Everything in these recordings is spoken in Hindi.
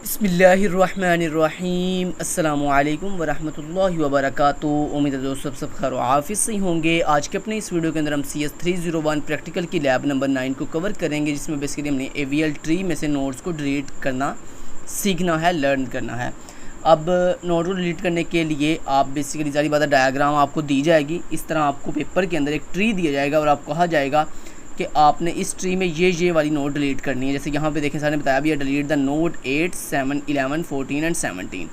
बिस्मिल्लाहिर्रहमानिर्रहीम अस्सलामुअलैकुम वरहमतुल्लाहि वबरकातुहू। उम्मीद है दोस्तों सब खैर आफिस से ही होंगे। आज के अपने इस वीडियो के अंदर हम CS301 प्रैक्टिकल की लैब नंबर 9 को कवर करेंगे, जिसमें बेसिकली हमने AVL ट्री में से नोड्स को डिलीट करना सीखना है, लर्न करना है। अब नोड को डिलीट करने के लिए आप बेसिकली सारी बात डायग्राम आपको दी जाएगी। इस तरह आपको पेपर के अंदर एक ट्री दिया जाएगा और आपको कहा जाएगा कि आपने इस ट्री में ये वाली नोड डिलीट करनी है। जैसे यहाँ पे देखें, सर ने बताया भी है delete the node 8, 7, 11, 14 and 17।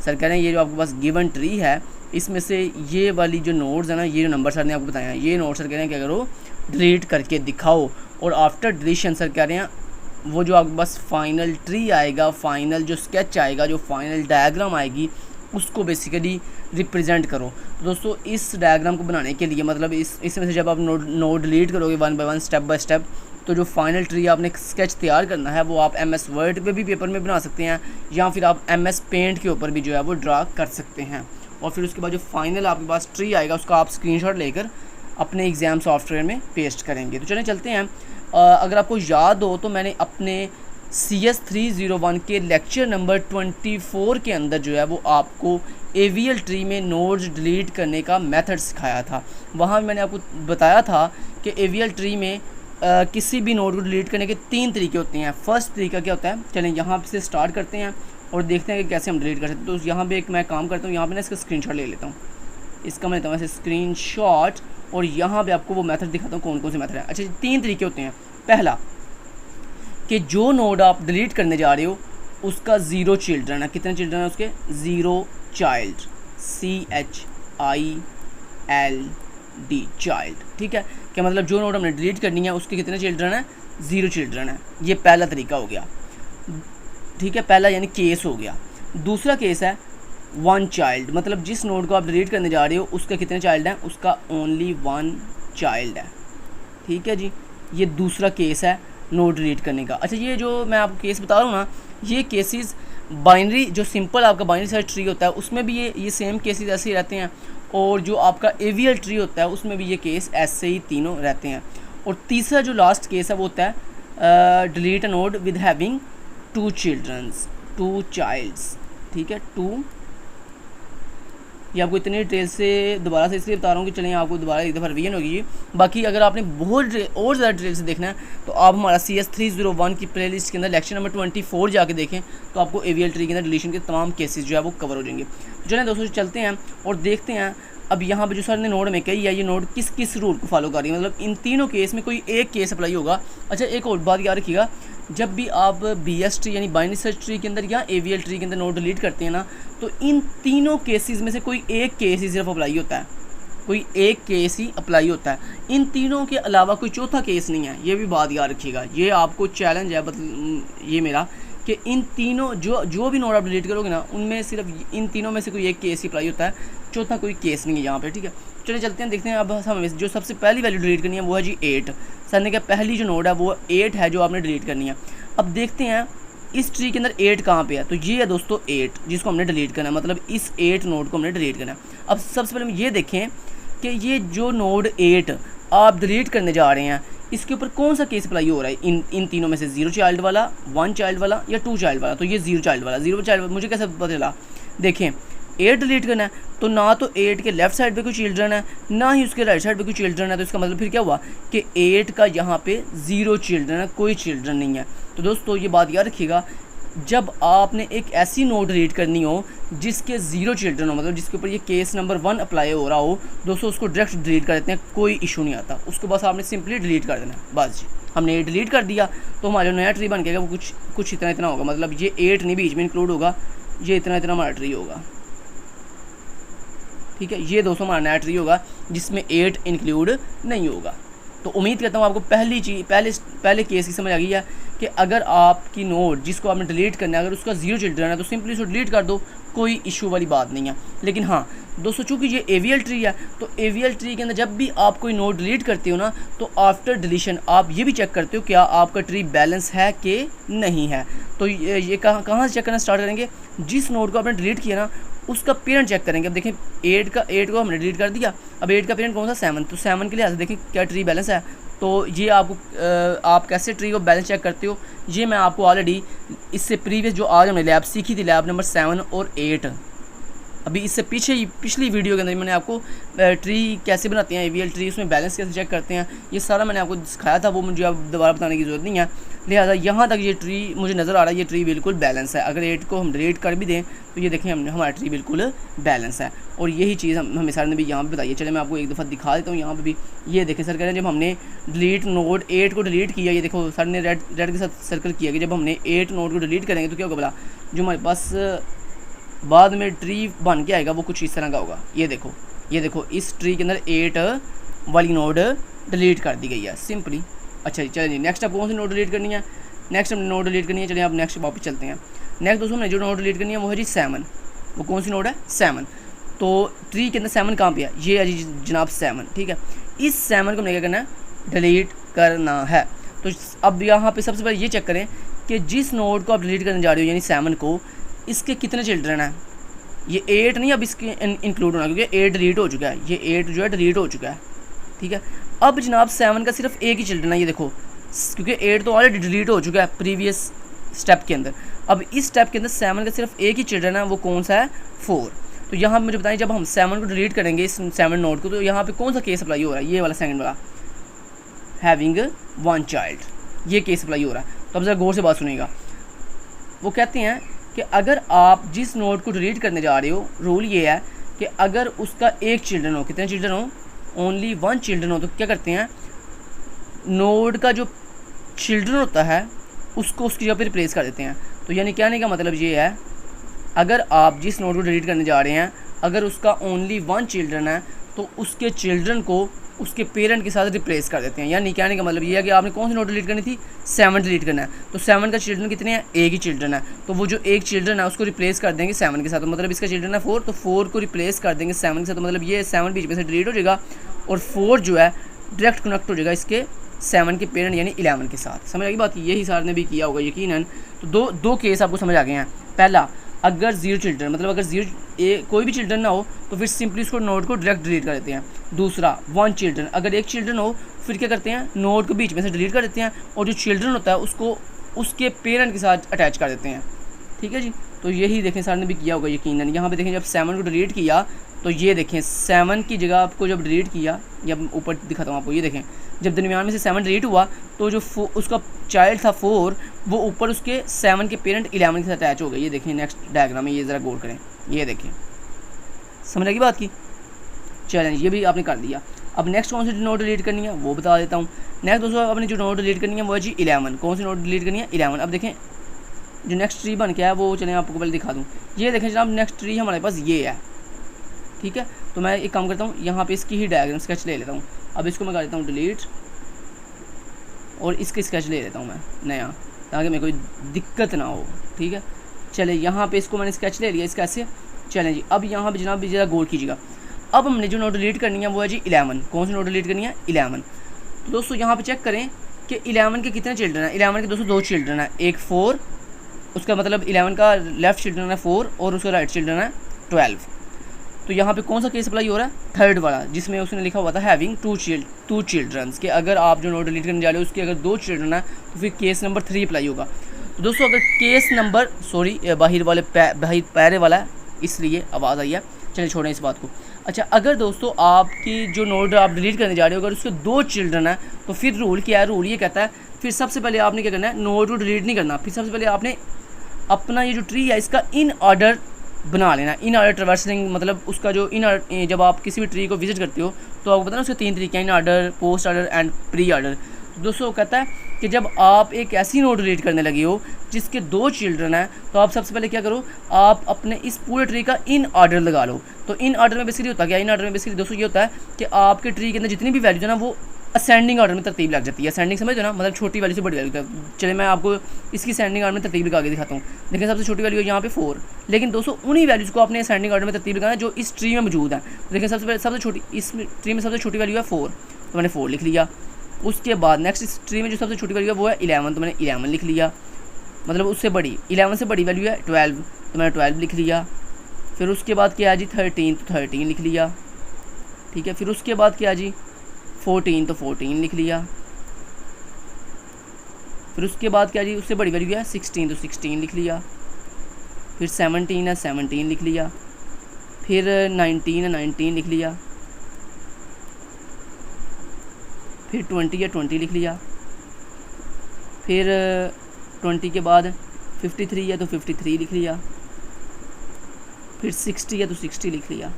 Sir कह रहे हैं ये जो आपके पास गिवन ट्री है, इसमें से ये वाली जो नोड्स है ना, ये जो नंबर सर ने आपको बताया है, ये नोड सर कह रहे हैं कि करो डिलीट करके दिखाओ। और आफ्टर डिलीशन सर कह रहे हैं वो जो आपके पास फाइनल ट्री आएगा, फाइनल जो स्केच आएगा, जो फाइनल डायग्राम आएगी, उसको बेसिकली रिप्रेजेंट करो। तो दोस्तों इस डायग्राम को बनाने के लिए मतलब इसमें से जब आप नोड डिलीट करोगे one by one, step by step, तो जो फाइनल ट्री आपने स्केच तैयार करना है वो आप MS वर्ड पे भी पेपर में बना सकते हैं, या फिर आप MS पेंट के ऊपर भी जो है वो ड्रा कर सकते हैं। और फिर उसके बाद जो फाइनल आपके पास ट्री आएगा उसका आप स्क्रीनशॉट लेकर अपने एग्ज़ाम सॉफ्टवेयर में पेस्ट करेंगे। तो चलें चलते हैं। अगर आपको याद हो तो मैंने अपने CS301 के लेक्चर नंबर 24 के अंदर जो है वो आपको AVL ट्री में नोड्स डिलीट करने का मेथड सिखाया था। वहाँ मैंने आपको बताया था कि AVL ट्री में किसी भी नोड को डिलीट करने के 3 तरीके होते हैं। फर्स्ट तरीका क्या होता है, चलें यहाँ से स्टार्ट करते हैं और देखते हैं कि कैसे हम डिलीट कर सकते हैं। तो यहाँ पे एक मैं काम करता हूँ, यहाँ पे ना इसका स्क्रीनशॉट ले लेता हूँ, इसका मैं लेता हूँ ऐसे स्क्रीनशॉट, और यहाँ पे आपको वो मेथड दिखाता हूँ कौन कौन से मेथड हैं। अच्छा, 3 तरीके होते हैं। पहला कि जो नोड आप डिलीट करने जा रहे हो उसका 0 चिल्ड्रन है। कितने चिल्ड्रन है उसके? 0 चाइल्ड, CHILD, चाइल्ड। ठीक है, क्या मतलब जो नोड हमने डिलीट करनी है उसके कितने चिल्ड्रन है? 0 चिल्ड्रन है। ये पहला तरीका हो गया। ठीक है, पहला यानी केस हो गया। दूसरा केस है 1 चाइल्ड, मतलब जिस नोड को आप डिलीट करने जा रहे हो उसके कितने चाइल्ड हैं? उसका ओनली 1 चाइल्ड है। ठीक है जी, ये दूसरा केस है नोड डिलीट करने का। अच्छा, ये जो मैं आपको केस बता रहा हूँ ना, ये केसेस बाइनरी जो सिंपल आपका बाइनरी सर्च ट्री होता है उसमें भी ये सेम केसेस ऐसे ही रहते हैं, और जो आपका AVL ट्री होता है उसमें भी ये केस ऐसे ही तीनों रहते हैं। और तीसरा जो लास्ट केस है वो होता है delete a node with having 2 childrens, 2 childs. ठीक है, 2। ये आपको इतनी डिटेल से दोबारा से इसलिए बता रहा हूँ कि चलिए आपको दोबारा एक दफ़ा रिवीजन होगी। बाकी अगर आपने बहुत और ज़्यादा डिटेल से देखना है तो आप हमारा CS301 की प्लेलिस्ट के अंदर लेक्चर नंबर 24 जाके देखें, तो आपको AVL ट्री के अंदर डिलीशन के तमाम केसेस जो है वो कवर हो जाएंगे। तो चलें दोस्तों चलते हैं और देखते हैं अब यहाँ पे जो सर ने नोड में कही है ये नोड किस किस रूल को फॉलो कर रही है, मतलब इन तीनों केस में कोई एक केस अप्लाई होगा। अच्छा, एक और बात याद रखिएगा, जब भी आप BS ट्री यानी बाइनरी सर्च ट्री के अंदर या AVL ट्री के अंदर नोड डिलीट करते हैं ना, तो इन तीनों केसेस में से कोई एक केस ही सिर्फ अप्लाई होता है, कोई एक केस ही अप्लाई होता है। इन तीनों के अलावा कोई चौथा केस नहीं है। ये भी बात याद रखिएगा, ये आपको चैलेंज है ये मेरा कि इन तीनों जो भी नोड आप डिलीट करोगे ना उनमें सिर्फ इन तीनों में से कोई एक केस ही अप्लाई होता है, चौथा कोई केस नहीं है यहाँ पे। ठीक है, चलिए चलते हैं, देखते हैं। अब हमें जो सबसे पहली वैल्यू डिलीट करनी है वो है जी 8। सर ने कहा पहली जो नोड है वो 8 है जो आपने डिलीट करनी है। अब देखते हैं इस ट्री के अंदर 8 कहाँ पे है, तो ये है दोस्तों 8 जिसको हमने डिलीट करना है, मतलब इस 8 नोड को हमने डिलीट करना है। अब सबसे पहले हम ये देखें कि ये जो नोड 8 आप डिलीट करने जा रहे हैं इसके ऊपर कौन सा केस अप्लाई हो रहा है, इन तीनों में से 0 चाइल्ड वाला, 1 चाइल्ड वाला या 2 चाइल्ड वाला। तो ये 0 चाइल्ड वाला, 0 चाइल्ड मुझे कैसे पता चला? देखें 8 डिलीट करना है तो ना तो 8 के लेफ्ट साइड पे कोई चिल्ड्रन है ना ही उसके राइट साइड पे कोई चिल्ड्रन है, तो इसका मतलब फिर क्या हुआ कि 8 का यहाँ पे 0 चिल्ड्रन है, कोई चिल्ड्रन नहीं है। तो दोस्तों ये बात याद रखिएगा, जब आपने एक ऐसी नोड डिलीट करनी हो जिसके 0 चिल्ड्रन हो, मतलब जिसके ऊपर ये केस नंबर 1 अप्लाई हो रहा हो, दोस्तों उसको डायरेक्ट डिलीट कर देते हैं, कोई इशू नहीं आता। उसको बस आपने सिंपली डिलीट कर देना है, बस जी। हमने डिलीट कर दिया तो हमारा जो नया ट्री बन गया वो कुछ इतना होगा, मतलब ये 8 नहीं बीच में इंक्लूड होगा, ये इतना हमारा ट्री होगा। ठीक है, ये दोस्तों हमारा नया ट्री होगा जिसमें 8 इंक्लूड नहीं होगा। तो उम्मीद करता हूँ आपको पहले केस की समझ आ गई है कि अगर आपकी नोड जिसको आपने डिलीट करना है अगर उसका 0 चिल्ड्रन है तो सिंपली उसको डिलीट कर दो, कोई इशू वाली बात नहीं है। लेकिन हाँ दोस्तों, चूँकि ये AVL ट्री है तो AVL ट्री के अंदर जब भी आप कोई नोड डिलीट करते हो ना तो आफ्टर डिलीशन आप ये भी चेक करते हो क्या आपका ट्री बैलेंस है कि नहीं है। तो ये कहाँ से चेक करना स्टार्ट करेंगे? जिस नोड को आपने डिलीट किया ना उसका पेरेंट चेक करेंगे। अब देखें 8 को हमने डिलीट कर दिया, अब 8 का पेरेंट कौन सा? 7, तो 7 के लिहाज से देखें क्या ट्री बैलेंस है? तो ये आपको आप कैसे ट्री को बैलेंस चेक करते हो, ये मैं आपको ऑलरेडी इससे प्रीवियस जो आज हमने लैब सीखी थी, लैब नंबर 7 और 8, अभी इससे पिछली वीडियो के अंदर मैंने आपको ट्री कैसे बनाते हैं, AVL ट्री, उसमें बैलेंस कैसे चेक करते हैं, ये सारा मैंने आपको सिखाया था, वो मुझे अब दोबारा बताने की ज़रूरत नहीं है। लिहाजा यहाँ तक ये ट्री मुझे नज़र आ रहा है, ये ट्री बिल्कुल बैलेंस है। अगर 8 को हम डिलीट कर भी दें तो ये देखें हमारा ट्री बिल्कुल बैलेंस है। और यही चीज़ हमें सर ने भी यहाँ पर बताई है। चले मैं आपको एक दफ़ा दिखा देता हूँ यहाँ पर भी। ये देखें सर कह रहे हैं जब हमने डिलीट नोड 8 को डिलीट किया, ये देखो सर ने रेड के साथ सर्कल किया कि जब हमने 8 नोड को डिलीट करेंगे तो क्या होगा, बोला जो हमारे पास बाद में ट्री बन के आएगा वो कुछ इस तरह का होगा। ये देखो इस ट्री के अंदर 8 वाली नोड डिलीट कर दी गई है सिंपली। अच्छा जी, चलिए नेक्स्ट आप कौन सी नोड डिलीट करनी है, नेक्स्ट हमने नोड डिलीट करनी है। चलिए आप नेक्स्ट वापस चलते हैं। नेक्स्ट दोस्तों हमने जो नोड डिलीट करनी है वो है जी 7। वो कौन सी नोड है, 7। तो ट्री के अंदर 7 कहाँ पे है, ये है जी जनाब 7, ठीक है। इस 7 को हमने क्या करना है, डिलीट करना है। तो अब यहाँ पे सबसे पहले ये चेक करें कि जिस नोड को आप डिलीट करने जा रहे हो यानी 7 को, इसके कितने चिल्ड्रन हैं। ये 8 नहीं अब इसके इंक्लूड होना, क्योंकि 8 डिलीट हो चुका है, ये 8 जो है डिलीट हो चुका है, ठीक है। अब जनाब 7 का सिर्फ एक ही चिल्ड्रन है, ये देखो, क्योंकि 8 तो ऑलरेडी डिलीट हो चुका है प्रीवियस स्टेप के अंदर। अब इस स्टेप के अंदर 7 का सिर्फ एक ही चिल्ड्रन है, वो कौन सा है, 4। तो यहाँ मुझे बताएं जब हम 7 को डिलीट करेंगे इस 7 नोड को, तो यहाँ पे कौन सा केस अप्लाई हो रहा है, ये वाला सेकंड वाला, हैविंग 1 चाइल्ड, ये केस अप्लाई हो रहा है। तो अब ज़रा गौर से बात सुनिएगा। वो कहते हैं कि अगर आप जिस नोड को डिलीट करने जा रहे हो, रूल ये है कि अगर उसका एक चिल्ड्रन हो, कितने चिल्ड्रन हो, ओनली 1 चिल्ड्रन हो, तो क्या करते हैं, नोड का जो चिल्ड्रन होता है उसको उसकी जगह पर रिप्लेस कर देते हैं। तो यानी कहने का मतलब ये है, अगर आप जिस नोड को डिलीट करने जा रहे हैं अगर उसका ओनली 1 चिल्ड्रन है तो उसके चिल्ड्रन को उसके पेरेंट के साथ रिप्लेस कर देते हैं। यानी कहने का मतलब ये है कि आपने कौन सी नोड डिलीट करनी थी, 7 डिलीट करना है। तो 7 का चिल्ड्रन कितने हैं, एक ही चिल्ड्रन है, तो वो जो एक चिल्ड्रन है उसको रिप्लेस कर देंगे 7 के साथ। तो मतलब इसका चिल्ड्रन है 4, तो 4 को रिप्लेस कर देंगे 7 के साथ। तो मतलब ये 7 बीच में से डिलीट हो जाएगा और 4 जो है डायरेक्ट कनेक्ट हो जाएगा इसके 7 के पेरेंट यानी 11 के साथ। समझ आ गई बात, यही सर ने भी किया होगा यकीनन। तो दो केस आपको समझ आ गए हैं। पहला, अगर 0 चिल्ड्रन, मतलब अगर कोई भी चिल्ड्रन ना हो तो फिर सिंपली उसको नोड को डायरेक्ट डिलीट कर देते हैं। दूसरा, 1 चिल्ड्रन, अगर एक चिल्ड्रन हो फिर क्या करते हैं, नोड को बीच में से डिलीट कर देते हैं और जो चिल्ड्रन होता है उसको उसके पेरेंट के साथ अटैच कर देते हैं, ठीक है जी। तो यही देखें सर ने भी किया होगा यकीनन। यहाँ पे देखें जब 7 को डिलीट किया तो ये देखें 7 की जगह आपको जब डिलीट किया, या ऊपर दिखाता हूँ आपको, ये देखें जब दरमियान में से 7 डिलीट हुआ तो जो उसका चाइल्ड था 4, वो ऊपर उसके 7 के पेरेंट 11 के साथ अटैच हो गए। ये देखें नेक्स्ट डायग्राम में, ये ज़रा गौर करें, ये देखें, समझ आएगी बात की। चलें, ये भी आपने कर दिया। अब नेक्स्ट कौन सी नोड डिलीट करनी है वो बता देता हूँ। नेक्स्ट दोस्तों अपनी जो नोड डिलीट करनी है वो है जी 11। कौन सी नोड डिलीट करनी है, 11। अब देखें जो नेक्स्ट ट्री बन के है वो, चलें आपको पहले दिखा दूँ। ये देखें जनाब नेक्स्ट ट्री हमारे पास ये है, ठीक है। तो मैं एक काम करता हूँ, यहाँ पे इसकी ही डायग्राम स्केच ले लेता हूँ। अब इसको मैं कर देता हूँ डिलीट और इसके स्केच ले लेता हूँ मैं नया, ताकि मेरे कोई दिक्कत ना हो, ठीक है। चले यहाँ पे इसको मैंने स्केच ले लिया इसका ऐसे। चलें जी, अब यहाँ पे जनाब ज़रा गौर कीजिएगा। अब हमने जो नोड डिलीट करनी है वो है जी 11। कौन सी नोड डिलीट करनी है, 11। तो दोस्तों यहाँ पे चेक करें कि 11 के कितने चिल्ड्रन हैं। 11 के दोस्तों 2 चिल्ड्रन हैं, एक 4, उसका मतलब 11 का लेफ्ट चिल्ड्रन है 4 और उसका राइट चिल्ड्रन है 12। तो यहाँ पे कौन सा केस अप्लाई हो रहा है, थर्ड वाला, जिसमें उसने लिखा हुआ था हैविंग 2 चिल्ड्रंस, कि अगर आप जो नोड डिलीट करने जा रहे हो उसके अगर 2 चिल्ड्रन है तो फिर केस नंबर 3 अप्लाई होगा। तो दोस्तों अगर केस नंबर बाहर वाले बाहर पैरे वाला है इसलिए आवाज़ आई है, चलिए छोड़ें इस बात को। अच्छा, अगर दोस्तों आपकी जो नोड आप डिलीट करने जा रहे हो अगर उसके 2 चिल्ड्रन है तो फिर रूल क्या है, रूल ये कहता है फिर सबसे पहले आपने क्या करना है, नोड को डिलीट नहीं करना, फिर सबसे पहले आपने अपना ये जो ट्री है इसका इन ऑर्डर बना लेना। इन ऑर्डर ट्रैवर्सिंग, मतलब उसका जो जब आप किसी भी ट्री को विजिट करते हो तो आपको पता है उसके 3 तरीके हैं, in order, post order and pre order. दोस्तों कहता है कि जब आप एक ऐसी नोड डिलीट करने लगे हो जिसके 2 चिल्ड्रन हैं तो आप सबसे पहले क्या करो, आप अपने इस पूरे ट्री का इन ऑर्डर लगा लो। तो इन ऑर्डर में बेसिकली होता क्या, इन ऑर्डर में बेसिकली दोस्तों ये होता है कि आपके ट्री के अंदर जितनी भी वैल्यूज है ना वो असेंडिंग ऑर्डर में तरतीब लग जाती है। असेंडिंग समझ दो ना, मतलब छोटी वैल्यू से बड़ी वैल्यू तक। चलिए मैं आपको इसकी असेंडिंग ऑर्डर में तरतीब लगा के दिखाता हूँ। देखिए सबसे छोटी वैल्यू है यहाँ पे 4, लेकिन दोस्तों उन्हीं वैल्यूज़ को आपने असेंडिंग ऑर्डर में तरतीब लगाना है जो इस ट्री में मौजूद है। तो देखिए सबसे छोटी इस ट्री में सबसे छोटी वैल्यू है 4, तो मैंने 4 लिख लिया। उसके बाद नेक्स्ट इस ट्री में जो सबसे छोटी वैल्यू है वो है 11, तो मैंने 11 लिख लिया। मतलब उससे बड़ी 11 से बड़ी वैल्यू है 12, तो मैंने 12 लिख लिया। फिर उसके बाद क्या है जी 13, तो 13 लिख लिया, ठीक है। फिर उसके बाद क्या है जी 14, तो 14 लिख लिया। फिर उसके बाद क्या जी, उससे बड़ी वैल्यू क्या है 16, तो 16 लिख लिया। फिर 17 है, 17 लिख लिया। फिर 19 है, 19 लिख लिया। फिर 20 है, 20 लिख लिया। फिर 20 के बाद 53 है तो 53 लिख लिया। फिर 60 है तो 60 लिख लिया।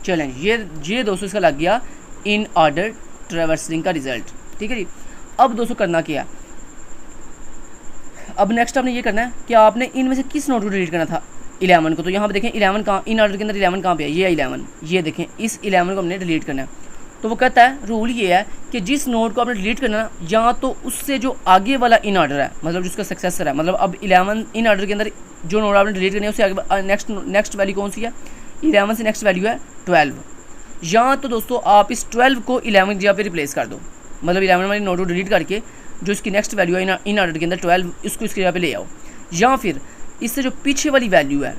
चलें, ये दोस्तों इसका लग गया इन ऑर्डर ट्रैवर्सिंग का रिजल्ट। ठीक है जी। अब दोस्तों करना क्या है, अब नेक्स्ट आपने ये करना है कि आपने इनमें से किस नोड को डिलीट करना था, 11 को। तो यहाँ पे देखें 11 कहाँ, इन ऑर्डर के अंदर 11 कहाँ पे है, ये 11, ये देखें इस 11 को हमने डिलीट करना है। तो वो कहता है रूल ये है कि जिस नोड को आपने डिलीट करना है या तो उससे जो आगे वाला इन ऑर्डर है, मतलब जिसका सक्सेसर है, मतलब अब 11 इन ऑर्डर के अंदर जो नोड आपने डिलीट करनी है उससे आगे नेक्स्ट वैल्यू कौन सी है, 11 से नेक्स्ट वैल्यू है 12। या तो दोस्तों आप इस 12 को 11 की जगह पे रिप्लेस कर दो, मतलब 11 वाली नोड को डिलीट करके जो इसकी नेक्स्ट वैल्यू है इन ऑर्डर के अंदर 12, इसको इसकी जगह पे ले आओ। या फिर इससे जो पीछे वाली वैल्यू है,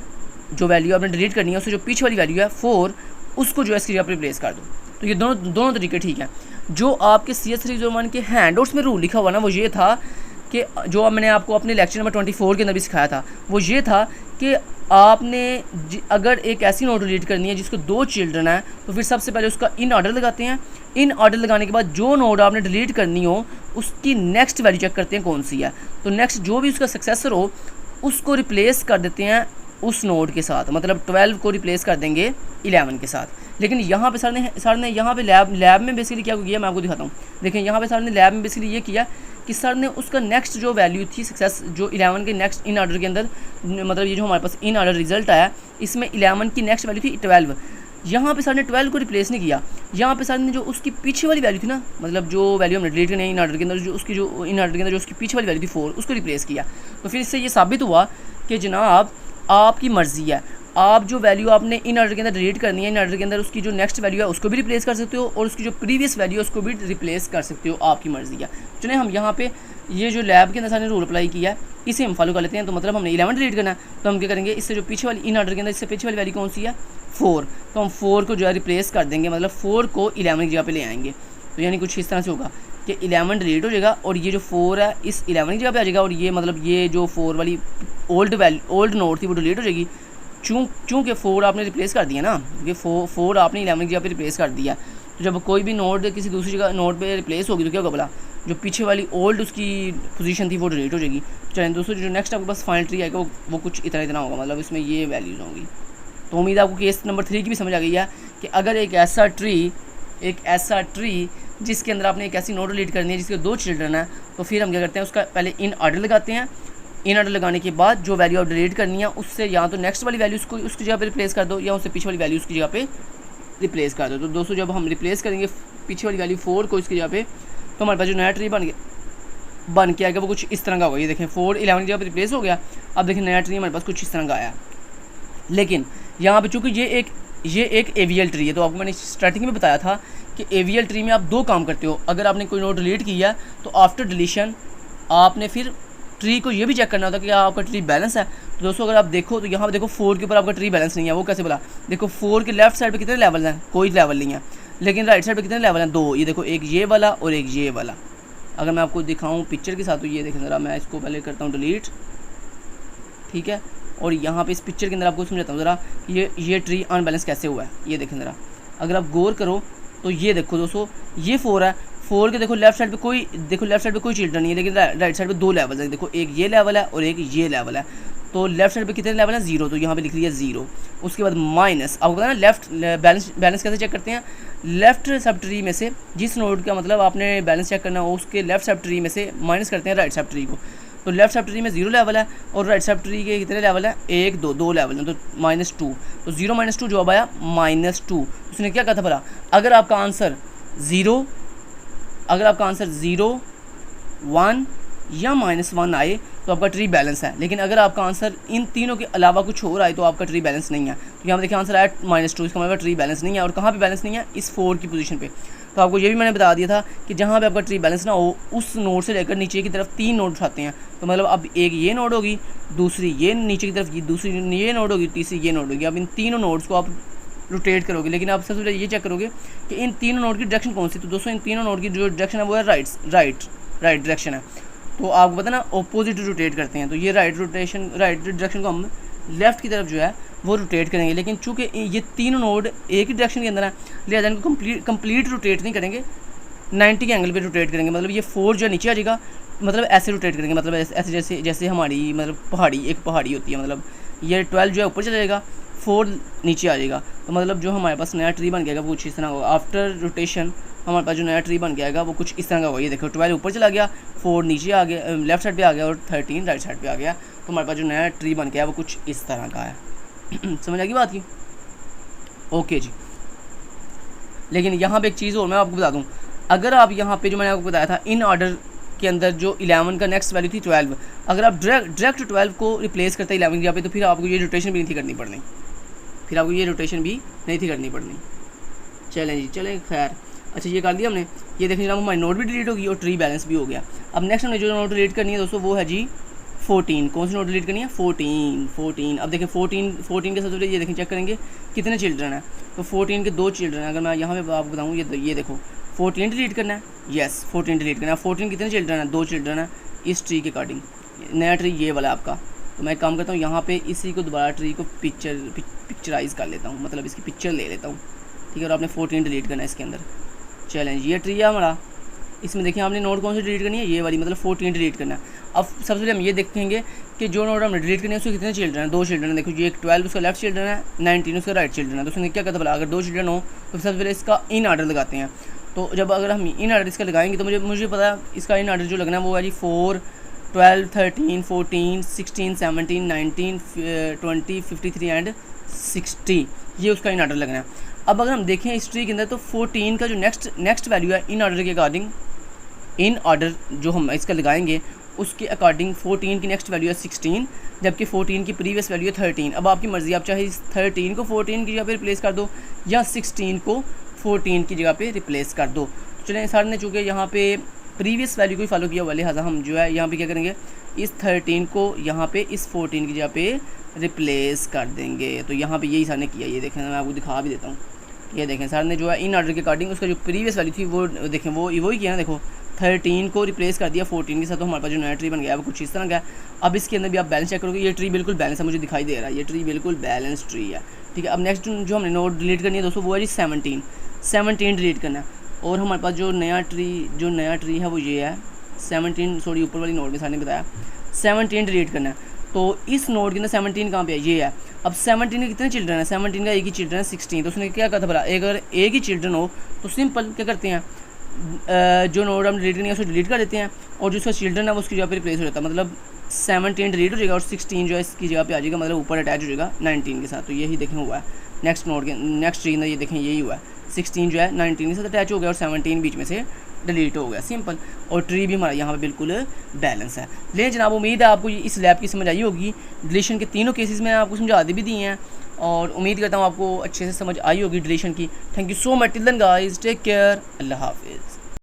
जो वैल्यू आपने डिलीट करनी है उससे जो पीछे वाली वैल्यू है 4, उसको जो है इसकी जगह पे रिप्लेस कर दो। तो ये दोनों तरीके ठीक हैं। जो आपके CS301 के हैंडआउट्स में रूल लिखा हुआ ना, वो ये था कि जो मैंने आपको अपने लेक्चर नंबर 24 के अंदर भी सिखाया था, वो ये था कि आपने अगर एक ऐसी नोड डिलीट करनी है जिसको 2 चिल्ड्रन है, तो फिर सबसे पहले उसका इन ऑर्डर लगाते हैं। इन ऑर्डर लगाने के बाद जो नोड आपने डिलीट करनी हो उसकी नेक्स्ट वैल्यू चेक करते हैं कौन सी है। तो नेक्स्ट जो भी उसका सक्सेसर हो उसको रिप्लेस कर देते हैं उस नोड के साथ, मतलब 12 को रिप्लेस कर देंगे 11 के साथ। लेकिन यहाँ पे सर ने यहाँ पे लैब में बेसिकली क्या किया, मैं आपको दिखाता हूँ। देखें यहाँ पे सर ने लैब में बेसिकली ये किया कि सर ने उसका नेक्स्ट जो वैल्यू थी सक्सेस, जो 11 के नेक्स्ट इन ऑर्डर के अंदर, मतलब ये जो हमारे पास इन ऑर्डर रिजल्ट आया, इसमें 11 की नेक्स्ट वैल्यू थी 12। यहाँ पे सर ने 12 को रिप्लेस नहीं किया, यहाँ पे सर ने जो उसकी पीछे वाली वैल्यू थी ना, मतलब जो वैल्यू हमने डिलीट करनी है इन ऑर्डर के अंदर, जो उसकी जो इन ऑर्डर के अंदर जो उसकी पीछे वाली वैल्यू थी 4, उसको रिप्लेस किया। तो फिर इससे ये साबित हुआ कि जनाब आपकी मर्ज़ी है, आप जो वैल्यू आपने इन ऑर्डर के अंदर डिलीट करनी है, इन ऑर्डर के अंदर उसकी जो नेक्स्ट वैल्यू है उसको भी रिप्लेस कर सकते हो और उसकी जो प्रीवियस वैल्यू है उसको भी रिप्लेस कर सकते हो, आपकी मर्ज़ी है। चलिए हम यहाँ पे ये जो लैब के अंदर सारे रूल अप्लाई किया है इसे हम फॉलो कर लेते हैं। तो मतलब हमने 11 डिलीट करना है, तो हम क्या करेंगे, इससे जो पीछे वाली इन ऑर्डर के अंदर इससे पीछे वाली वैल्यू कौन सी है 4, तो हम 4 को जो है रिप्लेस कर देंगे, मतलब 4 को 11 की जगह पे ले आएंगे। तो यानी कुछ इस तरह से होगा कि 11 डिलीट हो जाएगा और ये जो 4 है इस 11 की जगह पे आ जाएगा, और ये मतलब ये जो 4 वाली ओल्ड नोट थी वो डिलीट हो जाएगी। चूँकि 4 आपने रिप्लेस कर दिया ना, क्योंकि 4 आपने 11 की जगह पे रिप्लेस कर दिया। तो जब कोई भी नोट किसी दूसरी जगह नोट पे रिप्लेस होगी तो क्या होगा भला, जो पीछे वाली ओल्ड उसकी पोजीशन थी वो डिलीट हो जाएगी। चलें दोस्तों, जो नेक्स्ट आपके पास फाइनल ट्री आएगा वो कुछ इतना होगा, मतलब इसमें ये वैल्यूज़ होंगी। तो उम्मीद है आपको केस नंबर 3 की भी समझ आ गई है कि अगर एक ऐसा ट्री जिसके अंदर आपने एक ऐसी नोट डिलीट करनी है जिसके 2 चिल्ड्रन है, तो फिर हम क्या करते हैं, उसका पहले इन ऑर्डर लगाते हैं। इन ऑर्डर लगाने के बाद जो वैल्यू आप डिलीट करनी है उससे या तो नेक्स्ट वाली वैल्यू उसको उसकी जगह पे रिप्लेस कर दो, या उससे पीछे वाली वैल्यू उसकी जगह पे रिप्लेस कर दो। तो दोस्तों जब हम रिप्लेस करेंगे पीछे वाली वैल्यू 4 को इसकी जगह पे, तो हमारे पास जो नया ट्री बन के आएगा वो कुछ इस तरह का होगा। ये देखें 4 11 की जगह पे रिप्लेस हो गया। अब देखें नया ट्री हमारे पास कुछ इस तरह का आया। लेकिन यहाँ पे चूँकि ये एक AVL ट्री है, तो आपको मैंने स्टार्टिंग में बताया था कि AVL ट्री में आप 2 काम करते हो। अगर आपने कोई नोड डिलीट किया तो आफ्टर डिलीशन आपने फिर ट्री को ये भी चेक करना होता है कि आपका ट्री बैलेंस है। तो दोस्तों अगर आप देखो तो यहाँ पर देखो 4 के ऊपर आपका ट्री बैलेंस नहीं है। वो कैसे बोला, देखो 4 के लेफ्ट साइड पे कितने लेवल हैं, कोई लेवल नहीं है, लेकिन राइट साइड पे कितने लेवल हैं, 2। ये देखो एक ये वाला और एक ये वाला। अगर मैं आपको दिखाऊँ पिक्चर के साथ तो ये देखें ज़रा, मैं इसको पहले करता हूँ डिलीट, ठीक है, और यहाँ पे इस पिक्चर के अंदर आपको समझाता हूँ ज़रा ये ट्री अनबैलेंस कैसे हुआ है। ये देखें ज़रा, अगर आप गौर करो तो ये देखो दोस्तों, ये 4 है, 4 के देखो लेफ्ट साइड पे कोई चिल्ड्रन नहीं है, लेकिन राइट साइड पे 2 लेवल है। देखो एक ये लेवल है और एक ये लेवल है। तो लेफ्ट साइड पे कितने लेवल है, 0, तो यहाँ पे लिख लिया 0। उसके बाद माइनस, आपको पता है ना लेफ्ट बैलेंस कैसे चेक करते हैं, लेफ्ट सब ट्री में से जिस नोड का मतलब आपने बैलेंस चेक करना हो उसके लेफ्ट सब ट्री में से माइनस करते हैं राइट सब ट्री को। तो लेफ्ट सब ट्री में 0 लेवल है और राइट सब ट्री के कितने लेवल है, 1 2 लेवल हैं, तो -2। तो 0 - 2 जवाब आया -2। उसने क्या कहा था भला, अगर आपका आंसर 0 1 या -1 आए तो आपका ट्री बैलेंस है, लेकिन अगर आपका आंसर इन तीनों के अलावा कुछ और आए तो आपका ट्री बैलेंस नहीं है। तो यहाँ देखिए आंसर आया -2, इसका मतलब ट्री बैलेंस नहीं है। और कहाँ पे बैलेंस नहीं है, इस 4 की पोजीशन पे। तो आपको ये भी मैंने बता दिया था कि जहाँ पे आपका ट्री बैलेंस ना हो उस नोड से लेकर नीचे की तरफ 3 नोड उठाते हैं। तो मतलब अब एक ये नोड होगी, दूसरी ये नीचे की तरफ दूसरी ये नोड होगी, तीसरी ये नोड होगी। अब इन तीनों नोड्स को आप रोटेट करोगे, लेकिन आप सबसे पहले ये चेक करोगे कि इन तीनों नोड की डायरेक्शन कौन सी। तो दोस्तों इन तीनों नोड की जो डायरेक्शन है वो है राइट डायरेक्शन है। तो आपको पता ना ऑपोजिट रोटेट करते हैं, तो ये राइट डायरेक्शन को हम लेफ़्ट की तरफ जो है वो रोटेट करेंगे, लेकिन चूँकि ये तीनों नोड एक ही डायरेक्शन के अंदर है लिहाजा इनको कंप्लीट रोटेट नहीं करेंगे, 90 के एंगल पे रोटेट करेंगे। मतलब ये 4 जो नीचे आ जाएगा, मतलब ऐसे रोटेट करेंगे, मतलब ऐसे जैसे हमारी मतलब एक पहाड़ी होती है, मतलब ये 12 जो है ऊपर चला जाएगा, 4 नीचे आ जाएगा। तो मतलब जो हमारे पास नया ट्री बन गया वो कुछ इस तरह होगा। आफ्टर रोटेशन हमारे पास जो नया ट्री बन गया वो कुछ इस तरह का होगा। ये देखो 12 ऊपर चला गया, 4 नीचे आ गया, लेफ्ट साइड पे आ गया, और 13 राइट साइड पे आ गया। तो हमारे पास जो नया ट्री बन गया वो कुछ इस तरह का है। समझ आ गई बात की? ओके जी। लेकिन यहाँ पे एक चीज़ और मैं आपको बता दूँ, अगर आप यहाँ पे जो मैंने आपको बताया था इन ऑर्डर के अंदर जो 11 का नेक्स्ट वैल्यू थी 12, अगर आप डायरेक्ट 12 को रिप्लेस करते 11 यहाँ पे, तो फिर आपको ये रोटेशन भी नहीं थी करनी पड़नी, चलें खैर। अच्छा ये कर दिया हमने। ये देखें जनाब हमारी नोट भी डिलीट होगी और ट्री बैलेंस भी हो गया। अब नेक्स्ट हमने जो नोट डिलीट करनी है दोस्तों वो है जी 14। कौन सी नोट डिलीट करनी है? 14। अब देखें 14 के साथ ये देखें चेक करेंगे कितने चिल्ड्रन है। तो 14 के 2 चिल्ड्रन है। अगर मैं यहाँ पे आपको बताऊँ ये देखो 14 डिलीट करना है, यस 14 डिलीट करना है। 14 कितने चिल्ड्रन है? 2 चिल्ड्रन है इस ट्री के अकॉर्डिंग। नया ट्री ये वाला आपका। तो मैं काम करता हूँ यहाँ पे इसी को दोबारा ट्री को पिक्चराइज कर लेता हूँ, मतलब इसकी पिक्चर ले लेता हूँ, ठीक है। और आपने 14 डिलीट करना है इसके अंदर। चैलेंज ये ट्री है हमारा, इसमें देखें आपने नोट कौन सी डिलीट करनी है? ये वाली, मतलब 14 डिलीट करना है। अब सबसे पहले हम ये देखेंगे कि जो नोट हमने डिलीट करनी है उसके कितने चिल्ड्रन है? 2 चिल्ड्रन है। देखो ये 12 उसका लेफ्ट चिल्ड्रन है, 19 उसका राइट चिल्ड्रन है। तो उसने क्या कहता भला, अगर 2 चिल्ड्रन हो तो सबसे पहले इसका इन ऑर्डर लगाते हैं। तो जब अगर हम इन ऑर्डर इसका लगाएंगे तो मुझे पता है इसका इन ऑर्डर जो लगना है वो है जी 4, 12, 13, 14, 16, 17, 19, 20, 53 एंड 60, ये उसका इन ऑर्डर लगना है। अब अगर हम देखें इस ट्री के अंदर तो 14 का जो नेक्स्ट वैल्यू है इन ऑर्डर के अकॉर्डिंग, इन ऑर्डर जो हम इसका लगाएंगे उसके अकॉर्डिंग 14 की नेक्स्ट वैल्यू है 16, जबकि 14 की प्रीवियस वैल्यू है 13। अब आपकी मर्ज़ी, आप चाहे इस 13 को 14 की जगह पे रिप्लेस कर दो या 16 को 14 की जगह पे रिप्लेस कर दो। चलें सर ने चूँकि यहाँ पे प्रीवियस वैल्यू को ही फॉलो किया हुआ, लिहाजा हम जो है यहाँ पे क्या करेंगे, इस 13 को यहाँ पे इस 14 की जगह पे रिप्लेस कर देंगे। तो यहाँ पे यही सर ने किया। ये देखें मैं आपको दिखा भी देता हूँ। ये देखें सर ने जो है इन ऑर्डर के अकॉर्डिंग उसका जो प्रीवियस वैल्यू थी वो देखें वो ही किया ना। देखो 13 को रिप्लेस कर दिया 14 के साथ, तो हमारे पास जो नया ट्री बन गया है वो कुछ इस तरह का है। अब इसके अंदर भी आप बैलेंस चेक करोगे, ये ट्री बिल्कुल बैलेंस है, मुझे दिखाई दे रहा है ये ट्री बिल्कुल बैलेंस ट्री है, ठीक है। अब नेक्स्ट जो हमने नोट डिलीट करनी है दोस्तों वो है जी 17 डिलीट करना है। और हमारे पास जो नया ट्री है वो ये है 17, सॉरी ऊपर वाली नोट में सर ने बताया 17 डिलीट करना है। तो इस नोट के अंदर 17 कहाँ पे है? ये है। अब 17 के कितने चिल्ड्रन है? 17 का एक ही चिल्ड्रन है 16। तो उसने क्या कहा था भला, अगर एक ही चिल्ड्रन हो तो सिंपल क्या करते हैं, जो नोड हम डिलीट करनी है उसको डिलीट कर देते हैं और जो उसका चिल्ड्रन है वो उसकी जगह पे रिप्लेस हो जाता है। मतलब 17 डिलीट हो जाएगा और 16 जो है इसकी जगह पे आ जाएगा, मतलब ऊपर अटैच हो जाएगा 19 के साथ। तो यही देखें हुआ है नेक्स्ट नोड के नेक्स्ट ट्री अंदर, ये देखें यही हुआ है 16 जो है 19 के साथ अटैच हो गया और 17 बीच में से डिलीट हो गया, सिंपल। और ट्री भी हमारा यहाँ पे बिल्कुल बैलेंस है। ले जनाब, उम्मीद है आपको इस लैब की समझ आई होगी। डिलीशन के तीनों केसेस में आपको समझा भी दिए हैं और उम्मीद करता हूँ आपको अच्छे से समझ आई होगी डिलीशन की। Thank you so much. Till then guys, take care, अल्लाह हाफिज़।